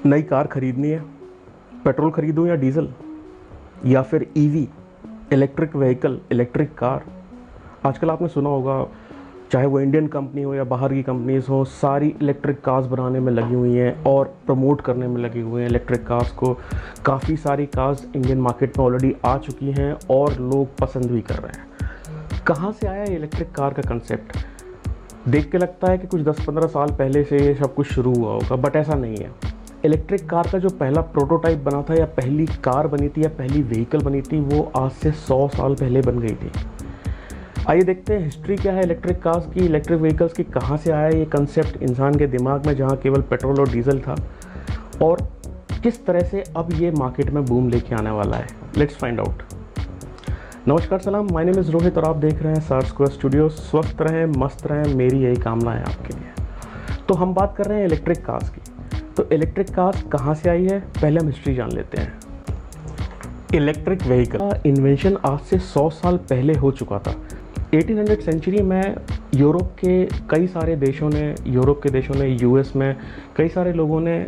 नई कार खरीदनी है, पेट्रोल खरीदूं या डीजल, या फिर EV, electric vehicle, electric car. आजकल आपने सुना होगा, चाहे वो इंडियन कंपनी हो या बाहर की कंपनीज हो, सारी इलेक्ट्रिक कार्स बनाने में लगी हुई हैं और प्रमोट करने में लगी हुई हैं इलेक्ट्रिक कार्स को। काफ़ी सारी कार्स इंडियन मार्केट में ऑलरेडी आ चुकी हैं और लोग पसंद भी कर रहे हैं। कहाँ से आया ये इलेक्ट्रिक कार का कंसेप्ट? देख के लगता है कि कुछ 10-15 साल पहले से ये सब कुछ शुरू हुआ होगा, बट ऐसा नहीं है। इलेक्ट्रिक कार का जो पहला प्रोटोटाइप बना था या पहली कार बनी थी या पहली व्हीकल बनी थी, वो आज से 100 साल पहले बन गई थी। आइए देखते हैं हिस्ट्री क्या है इलेक्ट्रिक कार्स की, इलेक्ट्रिक व्हीकल्स की। कहाँ से आया ये कंसेप्ट इंसान के दिमाग में, जहाँ केवल पेट्रोल और डीजल था, और किस तरह से अब ये मार्केट में बूम लेके आने वाला है। Let's find out. नमस्कार, सलाम, माय नेम इज़ रोहित और आप देख रहे हैं सार स्क्वायर स्टूडियो। स्वस्थ रहें, मस्त रहें, मेरी यही कामना है आपके लिए। तो हम बात कर रहे हैं इलेक्ट्रिक कार्स की। तो इलेक्ट्रिक कार्स कहाँ से आई है, पहले हम हिस्ट्री जान लेते हैं। इलेक्ट्रिक व्हीकल का इन्वेंशन आज से 100 साल पहले हो चुका था। 1800 सेंचुरी में यूरोप के कई सारे देशों ने, यूएस में कई सारे लोगों ने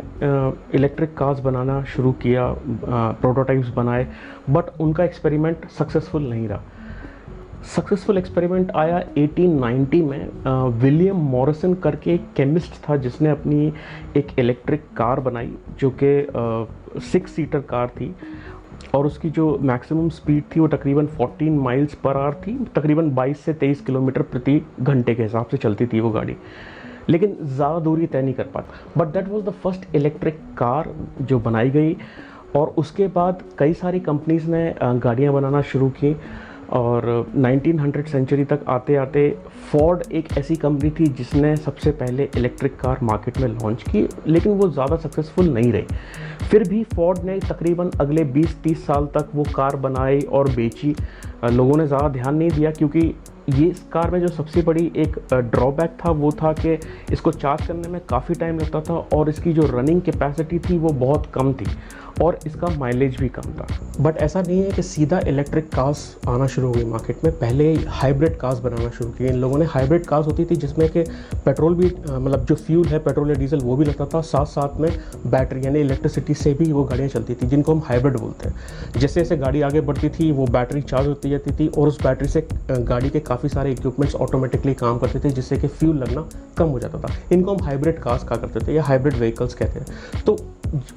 इलेक्ट्रिक कार्स बनाना शुरू किया, प्रोटोटाइप्स बनाए, बट उनका एक्सपेरिमेंट सक्सेसफुल नहीं रहा। सक्सेसफुल एक्सपेरिमेंट आया 1890 में। विलियम मॉरिसन करके एक केमिस्ट था जिसने अपनी एक इलेक्ट्रिक कार बनाई जो कि 6 सीटर कार थी, और उसकी जो मैक्सिमम स्पीड थी वो तकरीबन 14 माइल्स पर आवर थी। तकरीबन 22 से 23 किलोमीटर प्रति घंटे के हिसाब से चलती थी वो गाड़ी, लेकिन ज़्यादा दूरी तय नहीं कर पाती। But that was the first electric car जो बनाई गई। और उसके बाद कई सारी कंपनीज़ ने गाड़ियाँ बनाना शुरू की, और 1900 सेंचुरी तक आते आते फोर्ड एक ऐसी कंपनी थी जिसने सबसे पहले इलेक्ट्रिक कार मार्केट में लॉन्च की, लेकिन वो ज़्यादा सक्सेसफुल नहीं रही। फिर भी फोर्ड ने तकरीबन अगले 20-30 साल तक वो कार बनाई और बेची। लोगों ने ज़्यादा ध्यान नहीं दिया, क्योंकि ये इस कार में जो सबसे बड़ी एक ड्रॉबैक था वो था कि इसको चार्ज करने में काफ़ी टाइम लगता था, और इसकी जो रनिंग कैपेसिटी थी वो बहुत कम थी, और इसका माइलेज भी कम था। बट ऐसा नहीं है कि सीधा इलेक्ट्रिक कार्स आना शुरू हो गई मार्केट में। पहले हाइब्रिड कार्स बनाना शुरू किए इन लोगों ने। हाइब्रिड कार्स होती थी जिसमें कि पेट्रोल भी, मतलब जो फ्यूल है पेट्रोल या डीजल वो भी लगता था, साथ साथ में बैटरी यानी इलेक्ट्रिसिटी से भी वो गाड़ियाँ चलती थी, जिनको हम हाइब्रिड बोलते हैं। जैसे जैसे गाड़ी आगे बढ़ती थी वो बैटरी चार्ज होती जाती थी, और उस बैटरी से गाड़ी के काफ़ी सारे इक्विपमेंट्स ऑटोमेटिकली काम करते थे, जिससे कि फ्यूल लगना कम हो जाता था। इनको हम हाइब्रिड कार्स कहा करते थे या हाइब्रिड व्हीकल्स कहते हैं। तो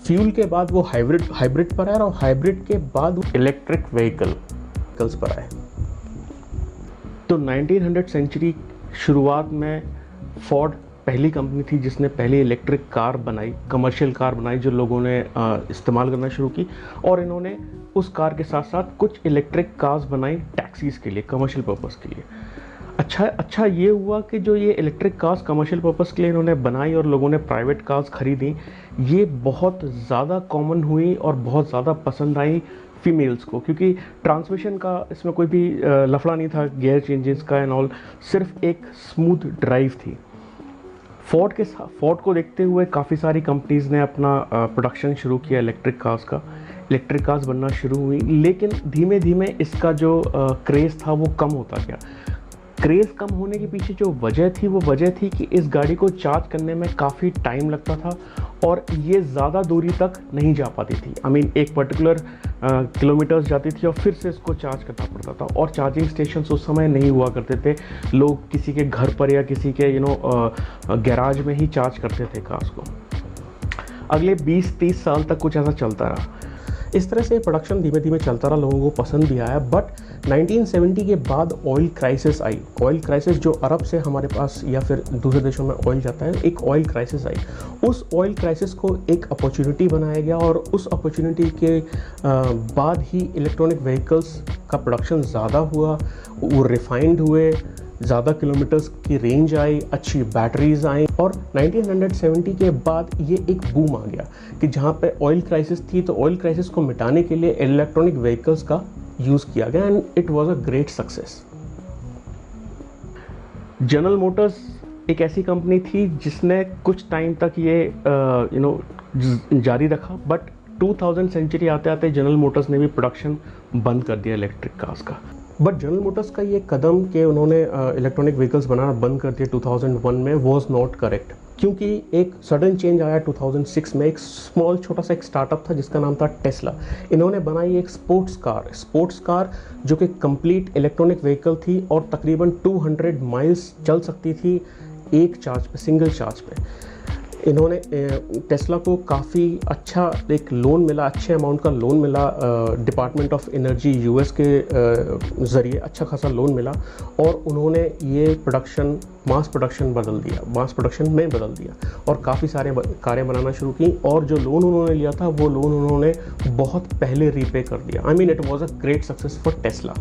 फ्यूल के बाद वो हाइब्रिड पर आया, और हाइब्रिड के बाद इलेक्ट्रिक व्हीकल्स पर आए। तो 1900 सेंचुरी शुरुआत में फोर्ड पहली कंपनी थी जिसने पहली इलेक्ट्रिक कार बनाई, कमर्शियल कार बनाई, जो लोगों ने इस्तेमाल करना शुरू की। और इन्होंने उस कार के साथ साथ कुछ इलेक्ट्रिक कार्स बनाई टैक्सीज के लिए, कमर्शियल पर्पस के लिए। अच्छा ये हुआ कि जो ये इलेक्ट्रिक कार्स कमर्शियल पर्पस के लिए इन्होंने बनाई और लोगों ने प्राइवेट कार्स खरीदी, ये बहुत ज़्यादा कॉमन हुई और बहुत ज़्यादा पसंद आई फीमेल्स को, क्योंकि ट्रांसमिशन का इसमें कोई भी लफड़ा नहीं था, गियर चेंजेस का एंड ऑल, सिर्फ एक स्मूथ ड्राइव थी। फोर्ड को देखते हुए काफ़ी सारी कंपनीज़ ने अपना प्रोडक्शन शुरू किया इलेक्ट्रिक कार्स बनना शुरू हुई, लेकिन धीमे धीमे इसका जो क्रेज़ था वो कम होता गया। क्रेज़ कम होने के पीछे जो वजह थी वो वजह थी कि इस गाड़ी को चार्ज करने में काफ़ी टाइम लगता था, और ये ज़्यादा दूरी तक नहीं जा पाती थी। एक पर्टिकुलर किलोमीटर्स जाती थी और फिर से इसको चार्ज करना पड़ता था, और चार्जिंग स्टेशन उस समय नहीं हुआ करते थे। लोग किसी के घर पर या किसी के गैराज में ही चार्ज करते थे कार्स को। अगले 20-30 साल तक कुछ ऐसा चलता रहा। इस तरह से प्रोडक्शन धीमे धीमे चलता रहा, लोगों को पसंद भी आया। बट 1970 के बाद ऑयल क्राइसिस आई। ऑयल क्राइसिस जो अरब से हमारे पास या फिर दूसरे देशों में ऑयल जाता है, एक ऑयल क्राइसिस आई। उस ऑयल क्राइसिस को एक अपॉर्चुनिटी बनाया गया, और उस अपॉर्चुनिटी के बाद ही इलेक्ट्रॉनिक व्हीकल्स का प्रोडक्शन ज़्यादा हुआ, वो रिफाइंड हुए, ज़्यादा किलोमीटर्स की रेंज आई, अच्छी बैटरीज आई, और 1970 के बाद ये एक बूम आ गया कि जहाँ पे ऑयल क्राइसिस थी, तो ऑयल क्राइसिस को मिटाने के लिए इलेक्ट्रॉनिक व्हीकल्स का यूज़ किया गया, and it was a great success. General Motors एक ऐसी कंपनी थी जिसने कुछ टाइम तक ये जारी रखा, बट 2000 सेंचुरी आते आते जनरल मोटर्स ने भी प्रोडक्शन बंद कर दिया इलेक्ट्रिक कार्स का। बट जनरल मोटर्स का ये कदम कि उन्होंने इलेक्ट्रॉनिक व्हीकल्स बनाना बंद कर दिया 2001 में वॉज नॉट करेक्ट, क्योंकि एक सडन चेंज आया 2006 में। एक स्मॉल छोटा सा एक स्टार्टअप था जिसका नाम था टेस्ला। इन्होंने बनाई एक स्पोर्ट्स कार जो कि कंप्लीट इलेक्ट्रॉनिक व्हीकल थी और तकरीबन 200 माइल्स चल सकती थी एक चार्ज पे, सिंगल चार्ज पे। इन्होंने टेस्ला को काफ़ी अच्छा एक लोन मिला, अच्छे अमाउंट का लोन मिला डिपार्टमेंट ऑफ एनर्जी यूएस के ज़रिए, अच्छा खासा लोन मिला और उन्होंने ये मास प्रोडक्शन में बदल दिया और काफ़ी सारे कारें बनाना शुरू की। और जो लोन उन्होंने लिया था वो लोन उन्होंने बहुत पहले रीपे कर दिया। I mean it was a great success for Tesla.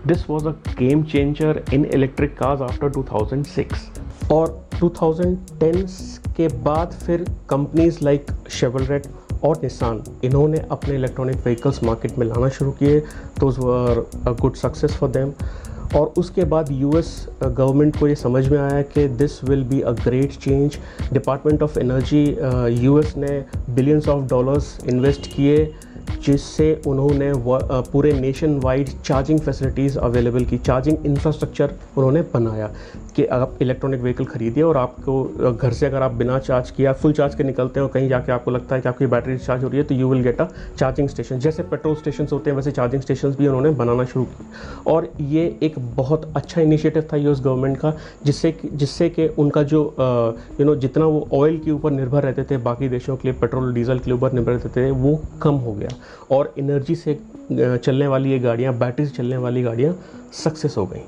This was a game changer in electric cars after 2006। और 2010 के बाद फिर कंपनीज लाइक शेवरलेट और निसान इन्होंने अपने इलेक्ट्रॉनिक व्हीकल्स मार्केट में लाना शुरू किए। Those were a good success for them. और उसके बाद यूएस गवर्नमेंट को ये समझ में आया कि this will be a great change. Department of energy US ने बिलियंस ऑफ डॉलर्स इन्वेस्ट किए जिससे उन्होंने पूरे nation wide charging facilities available की, चार्जिंग इंफ्रास्ट्रक्चर उन्होंने बनाया कि आप इलेक्ट्रॉनिक व्हीकल खरीदिए और आपको घर से अगर आप बिना चार्ज किया फुल चार्ज के निकलते हो, कहीं जाके आपको लगता है कि आपकी बैटरी चार्ज हो रही है, तो you will get a charging station. जैसे पेट्रोल स्टेशन होते हैं वैसे चार्जिंग स्टेशन भी उन्होंने बनाना शुरू की। और ये एक बहुत अच्छा इनिशिएटिव था यूएस गवर्नमेंट का, जिससे कि उनका जो जितना वो ऑयल के ऊपर निर्भर रहते थे, बाकी देशों के लिए पेट्रोल डीजल के ऊपर निर्भर रहते थे, वो कम हो गया और एनर्जी से चलने वाली ये गाड़ियाँ, बैटरी से चलने वाली गाड़ियाँ सक्सेस हो गई।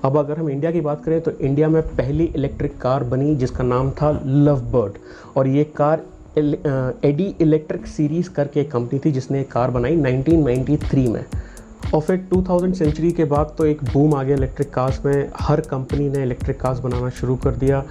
अब अगर हम इंडिया की बात करें तो इंडिया में पहली इलेक्ट्रिक कार बनी जिसका नाम था लव बर्ड। और ये कार एडी इलेक्ट्रिक सीरीज़ करके एक कंपनी थी जिसने एक कार बनाई 1993 में। और फिर 2000 सेंचुरी के बाद तो एक बूम आ गया इलेक्ट्रिक कार्स में, हर कंपनी ने इलेक्ट्रिक कार्स बनाना शुरू कर दिया।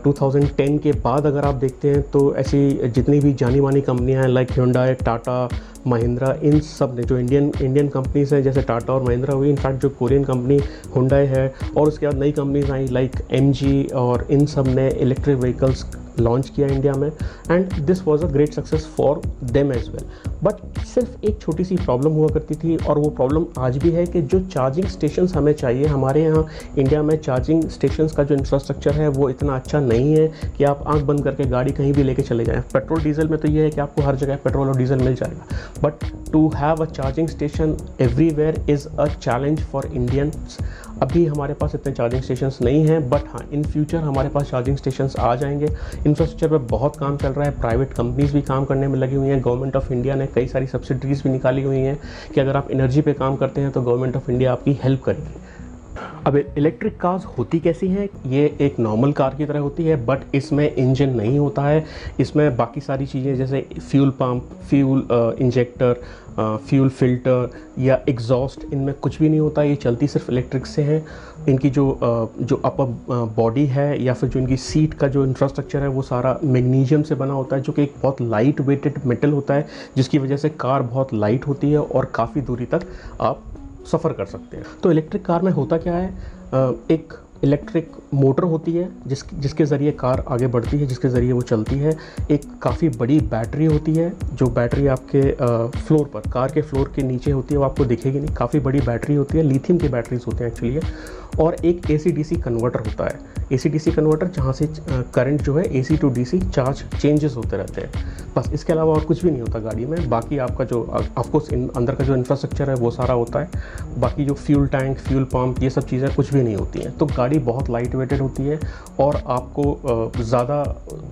2010 के बाद अगर आप देखते हैं तो ऐसी जितनी भी जानी मानी कंपनियां हैं लाइक Hyundai, टाटा, महिंद्रा, इन सब ने जो इंडियन कंपनीज हैं जैसे टाटा और महिंद्रा हुई, इनफैक्ट जो कोरियन कंपनी Hyundai है, और उसके बाद नई कंपनीज आई लाइक MG, और इन सब ने इलेक्ट्रिक व्हीकल्स लॉन्च किया इंडिया में and this was a great success for them as well. But सिर्फ एक छोटी सी प्रॉब्लम हुआ करती थी और वो प्रॉब्लम आज भी है कि जो चार्जिंग स्टेशंस हमें चाहिए, हमारे यहाँ इंडिया में चार्जिंग स्टेशंस का जो इंफ्रास्ट्रक्चर है वो इतना अच्छा नहीं है कि आप आंख बंद करके गाड़ी कहीं भी लेके चले जाएं। पेट्रोल डीजल में तो ये है कि आपको हर जगह पेट्रोल और डीजल मिल जाएगा, but to have a charging station everywhere is a challenge for Indians. अभी हमारे पास इतने चार्जिंग स्टेशंस नहीं हैं, बट हाँ इन फ्यूचर हमारे पास चार्जिंग स्टेशंस आ जाएंगे। इंफ्रास्ट्रक्चर पे बहुत काम चल रहा है, प्राइवेट कंपनीज भी काम करने में लगी हुई हैं, गवर्नमेंट ऑफ इंडिया ने कई सारी सब्सिडीज़ भी निकाली हुई हैं कि अगर आप एनर्जी पे काम करते हैं तो गवर्नमेंट ऑफ इंडिया आपकी हेल्प करेगी। अब इलेक्ट्रिक कार्स होती कैसी हैं? ये एक नॉर्मल कार की तरह होती है, बट इसमें इंजन नहीं होता है। इसमें बाकी सारी चीज़ें जैसे fuel pump, fuel injector, fuel filter या एग्जॉस्ट, इनमें कुछ भी नहीं होता। ये चलती सिर्फ इलेक्ट्रिक से हैं। इनकी जो अपर बॉडी है या फिर जो इनकी सीट का जो इंफ्रास्ट्रक्चर है वो सारा मैग्नीशियम से बना होता है, जो कि एक बहुत लाइट वेटेड मेटल होता है, जिसकी वजह से कार बहुत लाइट होती है और काफ़ी दूरी तक आप सफ़र कर सकते हैं। तो इलेक्ट्रिक कार में होता क्या है, एक इलेक्ट्रिक मोटर होती है जिसके ज़रिए कार आगे बढ़ती है, जिसके ज़रिए वो चलती है। एक काफ़ी बड़ी बैटरी होती है, जो बैटरी आपके फ्लोर पर, कार के फ्लोर के नीचे होती है, वो आपको दिखेगी नहीं, काफ़ी बड़ी बैटरी होती है, लिथियम की बैटरीज होते हैं एक्चुअली। और एक AC-DC कन्वर्टर होता है, AC-DC कन्वर्टर जहाँ से करंट जो है AC to DC charge changes होते रहते हैं। बस इसके अलावा और कुछ भी नहीं होता गाड़ी में। बाकी आपका जो ऑफकोर्स अंदर का जो इंफ्रास्ट्रक्चर है वो सारा होता है, बाकी जो फ्यूल टैंक, फ्यूल पंप, ये सब चीज़ें कुछ भी नहीं होती हैं। तो गाड़ी बहुत लाइट वेटेड होती है और आपको ज़्यादा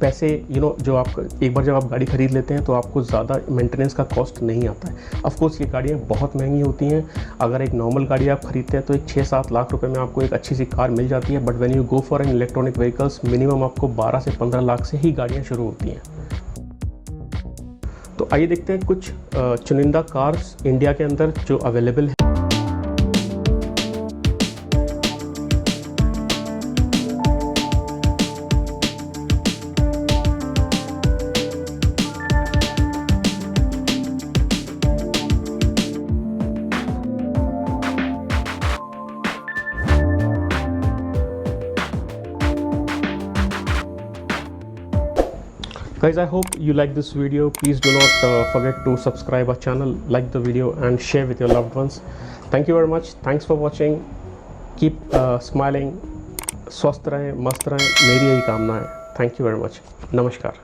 पैसे जो आप एक बार जब आप गाड़ी खरीद लेते हैं तो आपको ज़्यादा मेंटेनेंस का कॉस्ट नहीं आता है। ऑफकोर्स ये गाड़ियाँ बहुत महंगी होती हैं। अगर एक नॉर्मल गाड़ी आप खरीदते हैं तो एक 6-7 लाख रुपए में आपको एक अच्छी सी कार मिल जाती है, but when you go for an electronic vehicles minimum आपको 12 से 15 लाख से ही गाड़ियाँ शुरू होती हैं। तो आइए देखते हैं कुछ चुनिंदा कार्स इंडिया के अंदर जो अवेलेबल है। Guys, I hope you like this video. Please do not forget to subscribe our channel, like the video and share with your loved ones. Thank you very much. Thanks for watching. Keep smiling. स्वस्थ रहें, मस्त रहें, मेरी यही कामना है. Thank you very much. नमस्कार.